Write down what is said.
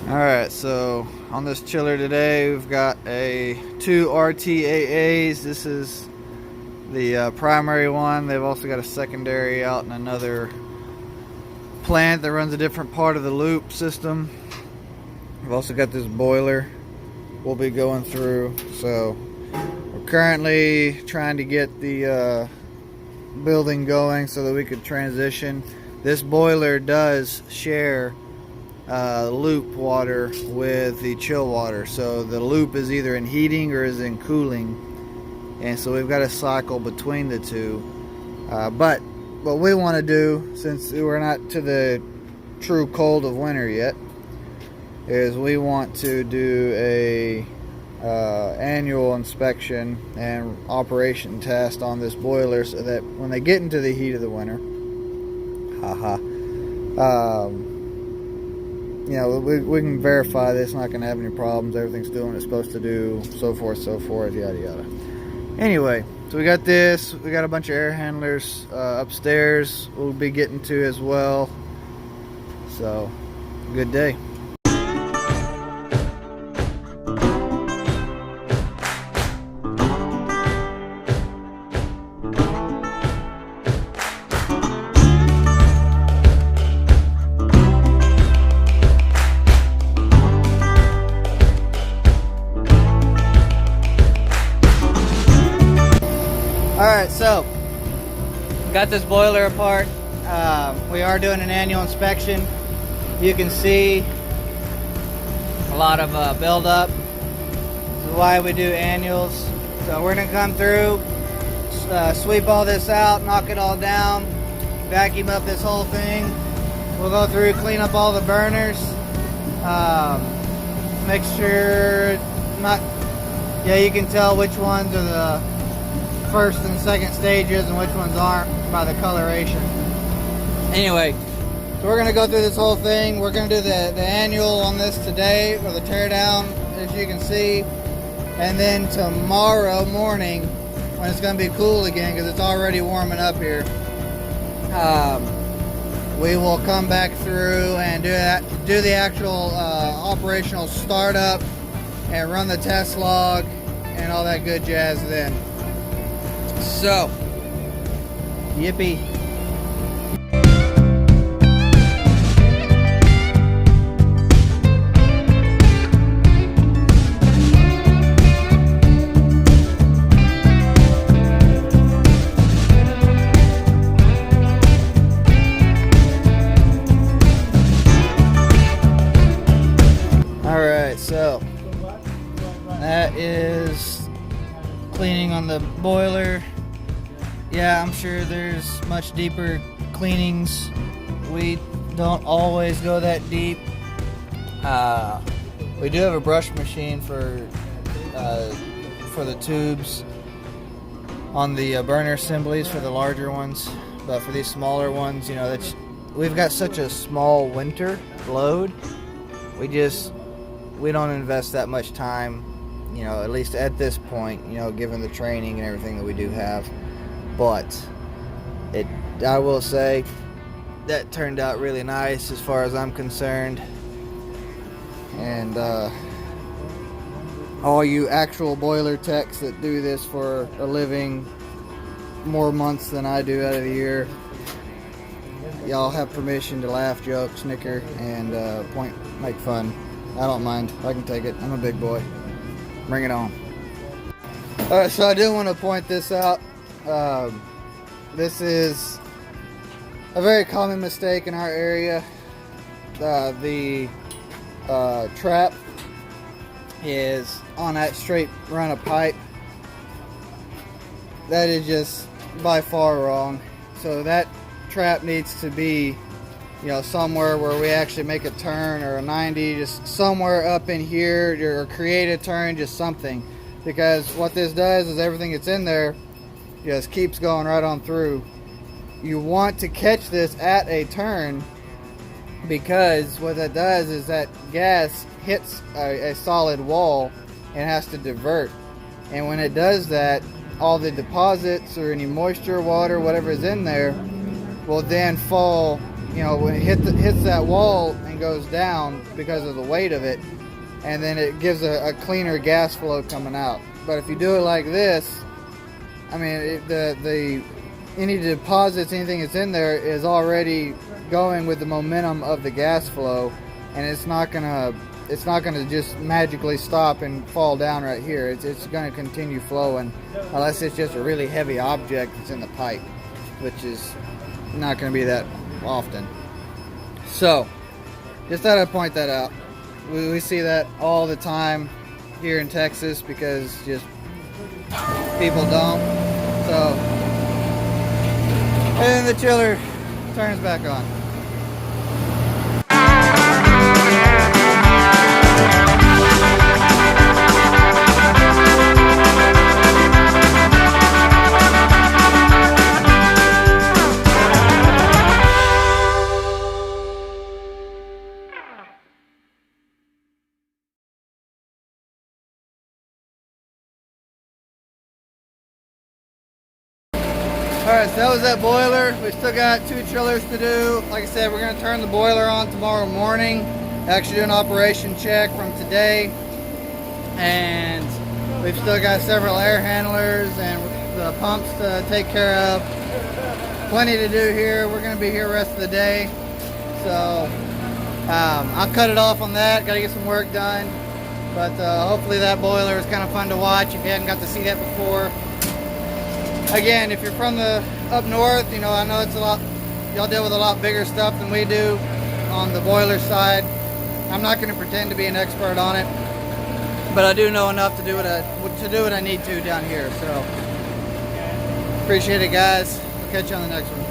Alright, so on this chiller today we've got two RTAAs. This is the primary one. They've also got a secondary out in another plant that runs a different part of the loop system. We've also got this boiler we'll be going through. So we're currently trying to get the building going so that we could transition. This boiler does share loop water with the chill water, so the loop is either in heating or is in cooling, and so we've got to cycle between the two. But what we want to do, since we're not to the true cold of winter yet, is we want to do a annual inspection and operation test on this boiler, so that when they get into the heat of the winter, you know, we can verify that it's not going to have any problems, everything's doing what it's supposed to do, so forth, yada yada. Anyway, so we got this, we got a bunch of air handlers upstairs we'll be getting to as well. So, good day. Alright, so got this boiler apart. We are doing an annual inspection. You can see a lot of buildup. This is why we do annuals. So we're going to come through, sweep all this out, knock it all down, vacuum up this whole thing. We'll go through, clean up all the burners, make sure you can tell which ones are the first and second stages and which ones aren't by the coloration. Anyway, so we're going to go through this whole thing. We're going to do the annual on this today, or the teardown, as you can see, and then tomorrow morning, when it's going to be cool again because it's already warming up here, we will come back through and do the actual operational startup and run the test log and all that good jazz then. So, yippee. Alright, so that is cleaning on the boiler. Yeah, I'm sure there's much deeper cleanings. We don't always go that deep. We do have a brush machine for the tubes on the burner assemblies for the larger ones, but for these smaller ones, you know, we've got such a small winter load. We don't invest that much time, you know, at least at this point, you know, given the training and everything that we do have. But I will say that turned out really nice as far as I'm concerned. And all you actual boiler techs that do this for a living more months than I do out of the year, y'all have permission to laugh, joke, snicker, and make fun. I don't mind. I can take it. I'm a big boy. Bring it on. Alright, so I do want to point this out. This is a very common mistake in our area. The trap is on that straight run of pipe. That is just by far wrong. So that trap needs to be, you know, somewhere where we actually make a turn or a 90, just somewhere up in here, or create a turn, just something. Because what this does is everything that's in there just keeps going right on through. You want to catch this at a turn, because what that does is that gas hits a solid wall and has to divert. And when it does that, all the deposits or any moisture, water, whatever is in there will then fall you know, when it hits that wall and goes down because of the weight of it, and then it gives a cleaner gas flow coming out. But if you do it like this, I mean, any deposits, anything that's in there is already going with the momentum of the gas flow, and it's not gonna just magically stop and fall down right here. It's gonna continue flowing unless it's just a really heavy object that's in the pipe, which is not gonna be that often. So just thought I'd point that out. We see that all the time here in Texas because just people don't. So, and then the chiller turns back on. Alright, so that was that boiler. We still got 2 chillers to do. Like I said, we're going to turn the boiler on tomorrow morning. Actually do an operation check from today. And we've still got several air handlers and the pumps to take care of. Plenty to do here. We're going to be here the rest of the day. So I'll cut it off on that. Got to get some work done. But hopefully that boiler is kind of fun to watch if you hadn't got to see that before. Again, if you're from the up north, you know, I know it's a lot, y'all deal with a lot bigger stuff than we do on the boiler side. I'm not going to pretend to be an expert on it, but I do know enough to do what I need to down here. So appreciate it, guys. We'll catch you on the next one.